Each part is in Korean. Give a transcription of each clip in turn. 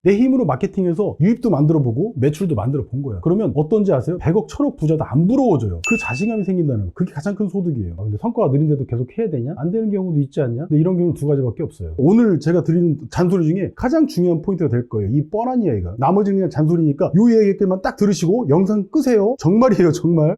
내 힘으로 마케팅해서 유입도 만들어보고 매출도 만들어본 거야. 그러면 어떤지 아세요? 100억, 1000억 부자도 안 부러워져요. 그 자신감이 생긴다는 거. 그게 가장 큰 소득이에요. 근데 성과가 느린데도 계속 해야 되냐? 안 되는 경우도 있지 않냐? 근데 이런 경우는 두 가지밖에 없어요. 오늘 제가 드리는 잔소리 중에 가장 중요한 포인트가 될 거예요. 이 뻔한 이야기가. 나머지는 그냥 잔소리니까 요 이야기만 딱 들으시고 영상 끄세요. 정말이에요, 정말.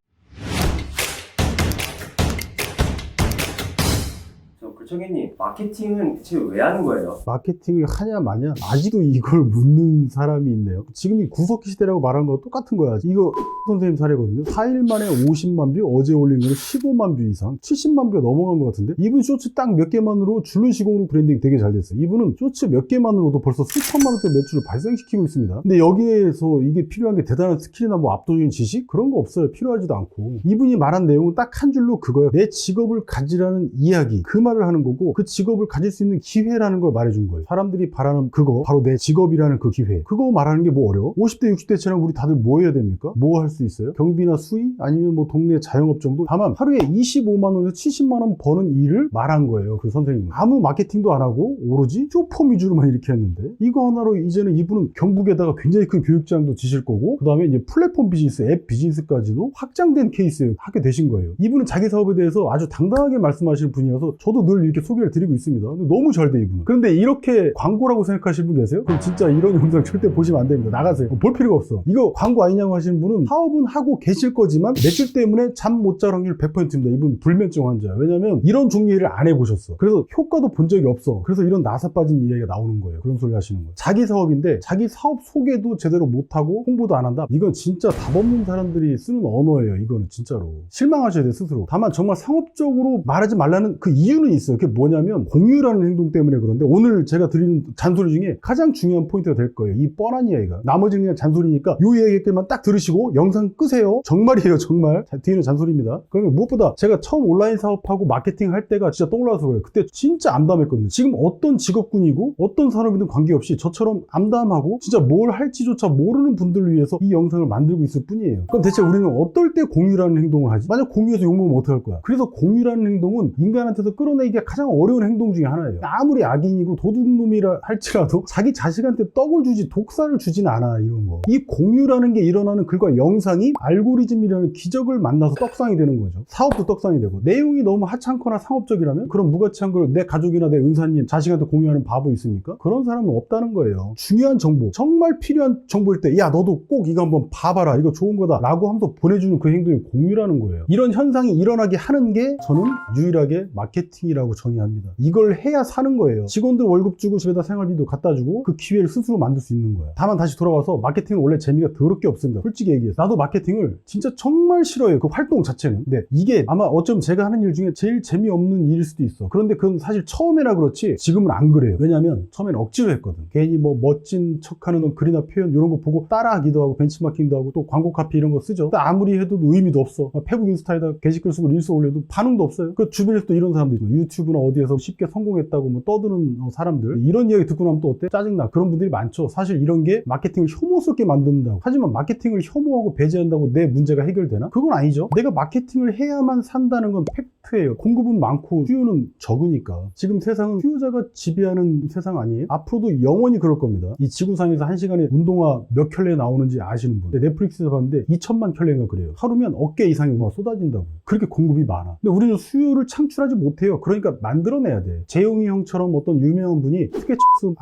불청객님, 마케팅은 대체 왜 하는 거예요? 마케팅을 하냐 마냐 아직도 이걸 묻는 사람이 있네요. 지금 이 구석기 시대라고 말한 거 똑같은 거야. 이거 선생님 사례거든요. 4일 만에 50만 뷰, 어제 올린 거는 15만 뷰 이상, 70만 뷰가 넘어간 것 같은데, 이분 쇼츠 딱 몇 개만으로 줄눈 시공으로 브랜딩 되게 잘 됐어요. 이분은 쇼츠 몇 개만으로도 벌써 수천만 원대 매출을 발생시키고 있습니다. 근데 여기에서 이게 필요한 게 대단한 스킬이나 뭐 압도적인 지식? 그런 거 없어요. 필요하지도 않고. 이분이 말한 내용은 딱 한 줄로 그거예요. 내 직업을 가지라는 이야기, 그 말을 하는 거고, 그 직업을 가질 수 있는 기회라는 걸 말해준 거예요. 사람들이 바라는 그거, 바로 내 직업이라는 그 기회. 그거 말하는 게 뭐 어려워? 50대 60대처럼 우리 다들 뭐 해야 됩니까? 뭐 할 수 있어요? 경비나 수의? 아니면 뭐 동네 자영업 정도? 다만 하루에 25만 원에서 70만 원 버는 일을 말한 거예요. 그 선생님은 아무 마케팅도 안 하고 오로지 쇼폼 위주로만 이렇게 했는데, 이거 하나로 이제는 이분은 경북에다가 굉장히 큰 교육장도 지실 거고, 그 다음에 이제 플랫폼 비즈니스, 앱 비즈니스까지도 확장된 케이스에 하게 되신 거예요. 이분은 자기 사업에 대해서 아주 당당하게 말씀하시는 분이어서 저도 늘 이렇게 소개를 드리고 있습니다. 근데 너무 잘 돼, 이분은. 그런데 이렇게 광고라고 생각하시는 분 계세요? 그럼 진짜 이런 영상 절대 보시면 안 됩니다. 나가세요. 볼 필요가 없어. 이거 광고 아니냐고 하시는 분은 사업은 하고 계실 거지만 매출 때문에 잠 못 잘 확률 100%입니다. 이분 불면증 환자야. 왜냐면 이런 종류 일을 안 해보셨어. 그래서 효과도 본 적이 없어. 그래서 이런 나사 빠진 이야기가 나오는 거예요. 그런 소리 하시는 거예요. 자기 사업인데 자기 사업 소개도 제대로 못하고 홍보도 안 한다? 이건 진짜 답 없는 사람들이 쓰는 언어예요. 이거는 진짜로. 실망하셔야 돼, 스스로. 다만 정말 상업적으로 말하지 말라는 그 이유는 있어요. 그게 뭐냐면 공유라는 행동 때문에. 그런데 오늘 제가 드리는 잔소리 중에 가장 중요한 포인트가 될 거예요. 이 뻔한 이야기가. 나머지는 그냥 잔소리니까 요 이야기만 딱 들으시고 영상 끄세요. 정말이에요, 정말. 뒤에는 잔소리입니다. 그러면 무엇보다 제가 처음 온라인 사업하고 마케팅 할 때가 진짜 떠올라서 그래요. 그때 진짜 암담했거든요. 지금 어떤 직업군이고 어떤 산업이든 관계없이 저처럼 암담하고 진짜 뭘 할지조차 모르는 분들을 위해서 이 영상을 만들고 있을 뿐이에요. 그럼 대체 우리는 어떨 때 공유라는 행동을 하지? 만약 공유해서 욕먹으면 어떡할 거야? 그래서 공유라는 행동은 인간한테서 끌어내기가 가장 어려운 행동 중에 하나예요. 아무리 악인이고 도둑놈이라 할지라도 자기 자식한테 떡을 주지 독사를 주진 않아, 이런 거. 이 공유라는 게 일어나는 글과 영상이 알고리즘이라는 기적을 만나서 떡상이 되는 거죠. 사업도 떡상이 되고. 내용이 너무 하찮거나 상업적이라면 그런 무가치한 걸 내 가족이나 내 은사님, 자식한테 공유하는 바보 있습니까? 그런 사람은 없다는 거예요. 중요한 정보, 정말 필요한 정보일 때, 야, 너도 꼭 이거 한번 봐봐라, 이거 좋은 거다 라고 하면서 보내주는 그 행동이 공유라는 거예요. 이런 현상이 일어나게 하는 게 저는 유일하게 마케팅이라고 정의합니다. 이걸 해야 사는 거예요. 직원들 월급 주고 집에다 생활비도 갖다 주고 그 기회를 스스로 만들 수 있는 거야. 다만 다시 돌아와서 마케팅은 원래 재미가 더럽게 없습니다. 솔직히 얘기해서 나도 마케팅을 진짜 정말 싫어해요. 그 활동 자체는. 근데 이게 아마 어쩌면 제가 하는 일 중에 제일 재미없는 일일 수도 있어. 그런데 그건 사실 처음에나 그렇지 지금은 안 그래요. 왜냐면 처음엔 억지로 했거든. 괜히 뭐 멋진 척하는 글이나 표현 이런 거 보고 따라하기도 하고 벤치마킹도 하고 또 광고 카피 이런 거 쓰죠. 아무리 해도 의미도 없어. 페북 인스타에다 게시글 쓰고 릴스 올려도 반응도 없어요. 그 주변에서 또 이런 사람들 있고, 유튜브나 어디에서 쉽게 성공했다고 뭐 떠드는 사람들, 이런 이야기 듣고 나면 또 어때? 짜증나. 그런 분들이 많죠. 사실 이런 게 마케팅을 혐오스럽게 만든다고. 하지만 마케팅을 혐오하고 배제한다고 내 문제가 해결되나? 그건 아니죠. 내가 마케팅을 해야만 산다는 건 팩트예요. 공급은 많고 수요는 적으니까. 지금 세상은 수요자가 지배하는 세상 아니에요? 앞으로도 영원히 그럴 겁니다. 이 지구상에서 1시간에 운동화 몇 켤레 나오는지 아시는 분. 넷플릭스에서 봤는데 2천만 켤레인가 그래요. 하루면 어깨 이상의 운동화 쏟아진다고. 그렇게 공급이 많아. 근데 우리는 수요를 창출하지 못해요. 그러니까 만들어내야 돼. 재용이 형처럼 어떤 유명한 분이 스케치북,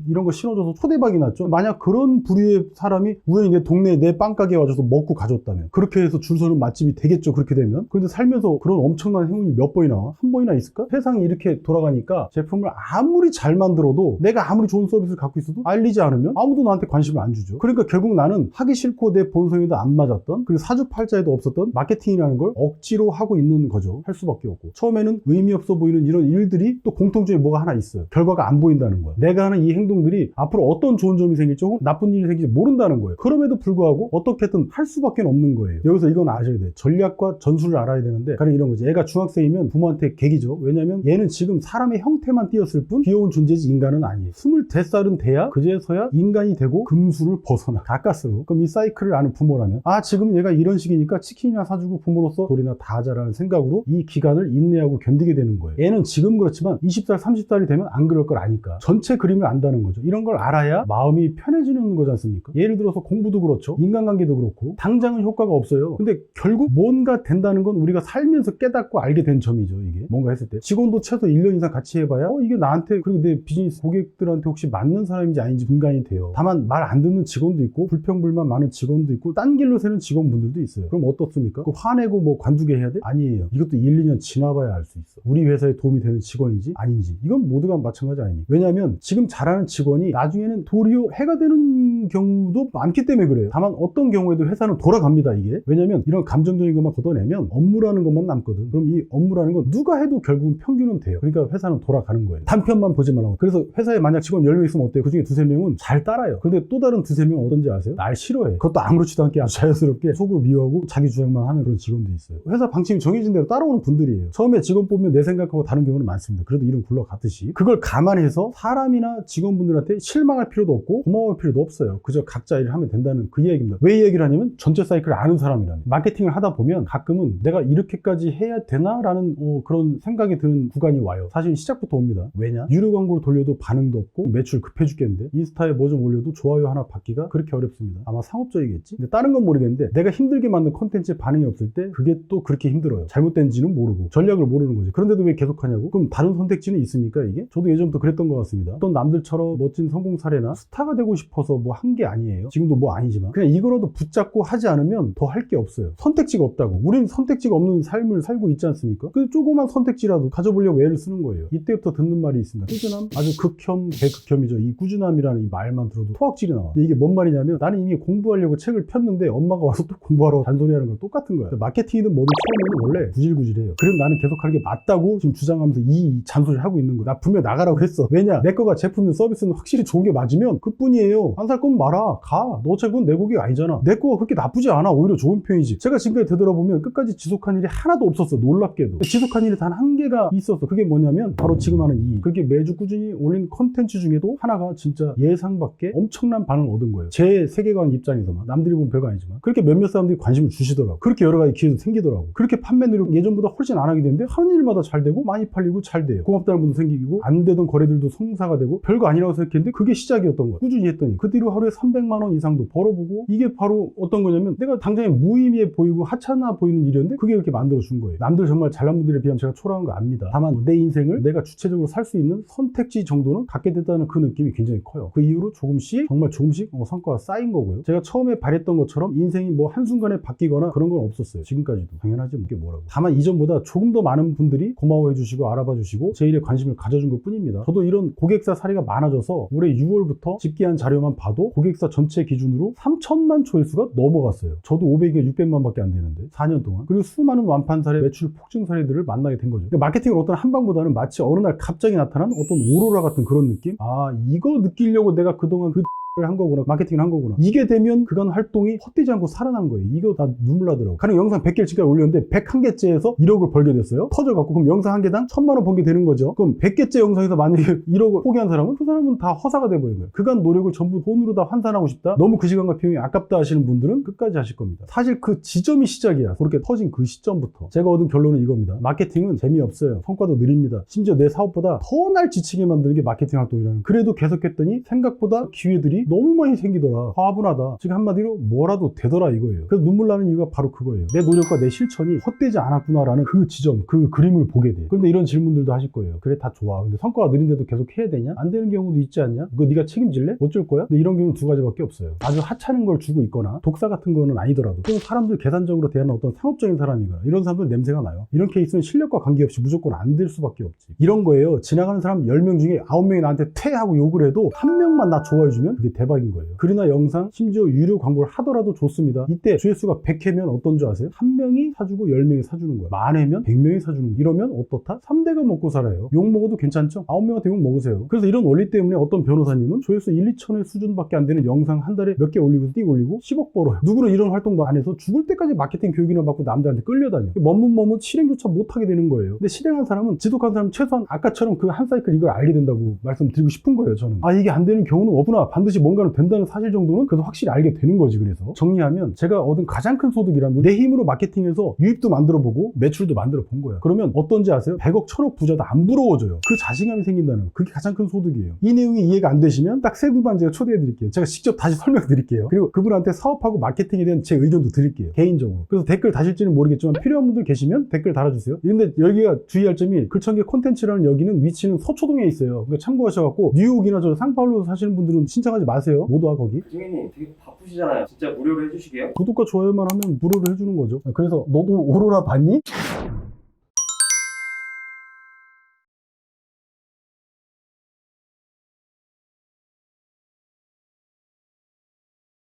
이런 거 신어줘서 초대박이 났죠. 만약 그런 부류의 사람이 우연히 내 동네 내 빵가게에 와줘서 먹고 가줬다면, 그렇게 해서 줄 서는 맛집이 되겠죠. 그렇게 되면. 그런데 살면서 그런 엄청난 행운이 몇 번이나 와? 한 번이나 있을까? 세상이 이렇게 돌아가니까 제품을 아무리 잘 만들어도, 내가 아무리 좋은 서비스를 갖고 있어도 알리지 않으면 아무도 나한테 관심을 안 주죠. 그러니까 결국 나는 하기 싫고 내 본성에도 안 맞았던, 그리고 사주팔자에도 없었던 마케팅이라는 걸 억지로 하고 있는 거죠. 할 수밖에 없고. 처음에는 의미 없어 보이는 이런 일들이 또 공통점이 뭐가 하나 있어요. 결과가 안 보인다는 거야. 내가 하는 이 행동들이 앞으로 어떤 좋은 점이 생길지 혹은 나쁜 일이 생길지 모른다는 거예요. 그럼에도 불구하고 어떻게든 할 수밖에 없는 거예요. 여기서 이건 아셔야 돼요. 전략과 전술을 알아야 되는데, 가령 이런 거지. 얘가 중학생이면 부모한테 계기죠. 왜냐면 얘는 지금 사람의 형태만 띄었을 뿐 귀여운 존재지 인간은 아니에요. 20살은 돼야 그제서야 인간이 되고 금수를 벗어나. 가까스로. 그럼 이 사이클을 아는 부모라면, 아, 지금 얘가 이런 식이니까 치킨이나 사주고 부모로서 돌이나 다 하자라는 생각으로 이 기간을 인내하고 견디게 되는 거예요. 애는 지금 그렇지만 20살, 30살이 되면 안 그럴 걸 아니까. 전체 그림을 안다는 거죠. 이런 걸 알아야 마음이 편해지는 거지 않습니까? 예를 들어서 공부도 그렇죠. 인간관계도 그렇고 당장은 효과가 없어요. 근데 결국 뭔가 된다는 건 우리가 살면서 깨닫고 알게 된 점이죠. 이게 뭔가 했을 때 직원도 최소 1년 이상 같이 해봐야 이게 나한테 그리고 내 비즈니스 고객들한테 혹시 맞는 사람인지 아닌지 분간이 돼요. 다만 말 안 듣는 직원도 있고 불평불만 많은 직원도 있고 딴 길로 새는 직원분들도 있어요. 그럼 어떻습니까? 화내고 뭐 관두게 해야 돼? 아니에요. 이것도 1, 2년 지나봐야 알 수 있어. 우리 회사에 도움이 되는 직원인지 아닌지. 이건 모두가 마찬가지 아닙니까? 왜냐하면 지금 잘하는 직원이 나중에는 도리어 해가 되는 경우도 많기 때문에 그래요. 다만 어떤 경우에도 회사는 돌아갑니다. 이게. 왜냐하면 이런 감정적인 것만 걷어내면 업무라는 것만 남거든. 그럼 이 업무라는 건 누가 해도 결국은 평균은 돼요. 그러니까 회사는 돌아가는 거예요. 단편만 보지 말라고. 그래서 회사에 만약 직원 10명 있으면 어때요? 그중에 2-3명은 잘 따라요. 근데 또 다른 2-3명은 어떤지 아세요? 날 싫어해. 그것도 아무렇지도 않게 아주 자연스럽게 속으로 미워하고 자기 주장만 하는 그런 직원도 있어요. 회사 방침이 정해진 대로 따라오는 분들이에요. 처음에 직원 뽑으면 내 생각하고 다른 경우는 많습니다. 그래도 이름 굴러갔듯이. 그걸 감안해서 사람이나 직원분들한테 실망할 필요도 없고 고마워할 필요도 없어요. 그저 각자 일을 하면 된다는 그 얘기입니다. 왜 이 얘기를 하냐면 전체 사이클을 아는 사람이라면. 마케팅을 하다 보면 가끔은 내가 이렇게까지 해야 되나라는 그런 생각이 드는 구간이 와요. 사실 시작부터 옵니다. 왜냐? 유료 광고를 돌려도 반응도 없고 매출 급해 죽겠는데 인스타에 뭐 좀 올려도 좋아요 하나 받기가 그렇게 어렵습니다. 아마 상업적이겠지? 근데 다른 건 모르겠는데 내가 힘들게 만든 콘텐츠에 반응이 없을 때 그게 또 그렇게 힘들어요. 잘못된지는 모르고 전략을 모르는 거지. 그런데도 왜 계속 하냐고? 그럼 다른 선택지는 있습니까 이게? 저도 예전부터 그랬던 것 같습니다. 어떤 남들처럼 멋진 성공 사례나 스타가 되고 싶어서 뭐 한 게 아니에요. 지금도 뭐 아니지만 그냥 이거라도 붙잡고 하지 않으면 더 할 게 없어요. 선택지가 없다고. 우리는 선택지가 없는 삶을 살고 있지 않습니까? 그 조그만 선택지라도 가져보려고 애를 쓰는 거예요. 이때부터 듣는 말이 있습니다. 꾸준함? 아주 극혐, 대극혐이죠. 이 꾸준함이라는 이 말만 들어도 토악질이 나와. 근데 이게 뭔 말이냐면 나는 이미 공부하려고 책을 폈는데 엄마가 와서 또 공부하러 잔소리하는 건 똑같은 거야. 마케팅이든 뭐든 처음에는 원래 구질구질해요. 그래도 나는 계속하는 게 맞다고 지금 주장하면서 이 잔소리를 하고 있는 거야. 나 분명 나가라고 했어. 왜냐? 내 거가 제품이든 서비스는 확실히 좋은 게 맞으면 그뿐이에요. 안 살 거면 말아. 가. 너 어차피 그건 내 고객 아니잖아. 내 거가 그렇게 나쁘지 않아. 오히려 좋은 편이지. 제가 지금까지 되돌아보면 끝까지 지속한 일이 하나도 없었어. 놀랍게도. 지속한 일이 단 한 개가 있었어. 그게 뭐냐면 바로 지금 하는 이. 그렇게 매주 꾸준히 올린 컨텐츠 중에도 하나가 진짜 예상 밖에 엄청난 반응을 얻은 거예요. 제 세계관 입장에서만. 남들이 보면 별거 아니지만. 그렇게 몇몇 사람들이 관심을 주시더라고. 그렇게 여러 가지 기회도 생기더라고. 그렇게 판매 노력 예전보다 훨씬 안 하게 되는데 하는 일마다 잘 되고 많이 팔리고 잘 돼요. 고맙다는 분도 생기고 안 되던 거래들도 성사가 되고 별거 아니라고 생각했는데 그게 시작이었던 거야. 꾸준히 했더니 그 뒤로 하루에 300만 원 이상도 벌어보고 이게 바로 어떤 거냐면 내가 당장에 무의미해 보이고 하찮아 보이는 일이었는데 그게 이렇게 만들어준 거예요. 남들 정말 잘난 분들에 비하면 제가 초라한 거 압니다. 다만 내 인생을 내가 주체적으로 살 수 있는 선택지 정도는 갖게 됐다는 그 느낌이 굉장히 커요. 그 이후로 조금씩 정말 조금씩 성과가 쌓인 거고요. 제가 처음에 바랬던 것처럼 인생이 뭐 한순간에 바뀌거나 그런 건 없었어요. 지금까지도. 당연하지 뭐. 이게 뭐라고. 다만 이전보다 조금 더 많은 분들이 고마워해 주시고 알아봐 주시고 제 일에 관심을 가져준 것 뿐입니다. 저도 이런 고객사 사례가 많아져서 올해 6월부터 집계한 자료만 봐도 고객사 전체 기준으로 3천만 조회수가 넘어갔어요. 저도 500에 600만 밖에 안 되는데 4년 동안. 그리고 수많은 완판 사례, 매출 폭증 사례들을 만나게 된 거죠. 그러니까 마케팅을 어떤 한 방보다는 마치 어느 날 갑자기 나타난 어떤 오로라 같은 그런 느낌? 아, 이거 느끼려고 내가 그동안 한 거구나. 마케팅을 한 거구나. 이게 되면 그간 활동이 헛되지 않고 살아난 거예요. 이거 다 눈물 나더라고. 가령 영상 100개를 지금까지 올렸는데 101개째에서 1억을 벌게 됐어요. 터져갖고 그럼 영상 한 개당 1000만 원 번게 되는 거죠. 그럼 100개째 영상에서 만약에 1억을 포기한 사람은 그 사람은 다 허사가 돼버린 거예요. 그간 노력을 전부 돈으로 다 환산하고 싶다. 너무 그 시간과 비용이 아깝다 하시는 분들은 끝까지 하실 겁니다. 사실 그 지점이 시작이야. 그렇게 터진 그 시점부터. 제가 얻은 결론은 이겁니다. 마케팅은 재미없어요. 성과도 느립니다. 심지어 내 사업보다 더 날 지치게 만드는 게 마케팅 활동이라는. 그래도 계속했더니 생각보다 기회들이 너무 많이 생기더라. 화분하다. 즉 한마디로 뭐라도 되더라 이거예요. 그래서 눈물 나는 이유가 바로 그거예요. 내 노력과 내 실천이 헛되지 않았구나라는 그 지점, 그 그림을 보게 돼. 그런데 이런 질문들도 하실 거예요. 그래 다 좋아. 근데 성과가 느린데도 계속 해야 되냐? 안 되는 경우도 있지 않냐? 그거 네가 책임질래? 어쩔 거야? 근데 이런 경우는 두 가지밖에 없어요. 아주 하찮은 걸 주고 있거나 독사 같은 거는 아니더라도 또 사람들 계산적으로 대하는 어떤 상업적인 사람이거나 이런 사람들 냄새가 나요. 이런 케이스는 실력과 관계없이 무조건 안 될 수밖에 없지. 이런 거예요. 지나가는 사람 10명 중에 9명이 나한테 퇴하고 욕을 해도 한 명만 나 좋아해주면 그게 대박인 거예요. 글이나 영상, 심지어 유료 광고를 하더라도 좋습니다. 이때 조회수가 100회면 어떤 줄 아세요? 한 명이 사주고 10명이 사주는 거야. 만회면 100명이 사주는 거야. 이러면 어떻다? 3대가 먹고 살아요. 욕 먹어도 괜찮죠? 9명한테 욕 먹으세요. 그래서 이런 원리 때문에 어떤 변호사님은 조회수 1, 2천의 수준밖에 안 되는 영상 한 달에 몇 개 올리고 띄고 올리고 10억 벌어요. 누구는 이런 활동도 안 해서 죽을 때까지 마케팅 교육이나 받고 남들한테 끌려다녀. 머뭇머뭇 실행조차 못하게 되는 거예요. 근데 실행한 사람은 지독한 사람은 최소한 아까처럼 그 한 사이클 이걸 알게 된다고 말씀드리고 싶은 거예요. 저는. 아, 이게 안 되는 경우는 없구나. 반드시 뭔가는 된다는 사실 정도는 그래도 확실히 알게 되는 거지. 그래서 정리하면 제가 얻은 가장 큰 소득이라면 내 힘으로 마케팅해서 유입도 만들어 보고 매출도 만들어 본 거야. 그러면 어떤지 아세요? 아세요? 100억, 1000억 부자도 안 부러워져요. 그 자신감이 생긴다는 거. 그게 가장 큰 소득이에요. 이 내용이 이해가 안 되시면 딱 세 분만 제가 초대해 드릴게요. 제가 직접 다시 설명드릴게요. 그리고 그분한테 사업하고 마케팅에 대한 제 의견도 드릴게요. 개인적으로. 그래서 댓글 다실지는 모르겠지만 필요한 분들 계시면 댓글 달아주세요. 근데 여기가 주의할 점이 글청계 콘텐츠라는 여기는 위치는 서초동에 있어요. 그러니까 참고하셔갖고 뉴욕이나 저 상파울로 사시는 분들은 신청하지 마세요. 못 와 거기. 고객님 되게 바쁘시잖아요. 진짜 무료로 해주시게요? 구독과 좋아요만 하면 무료로 해주는 거죠. 그래서 너도 오로라 봤니?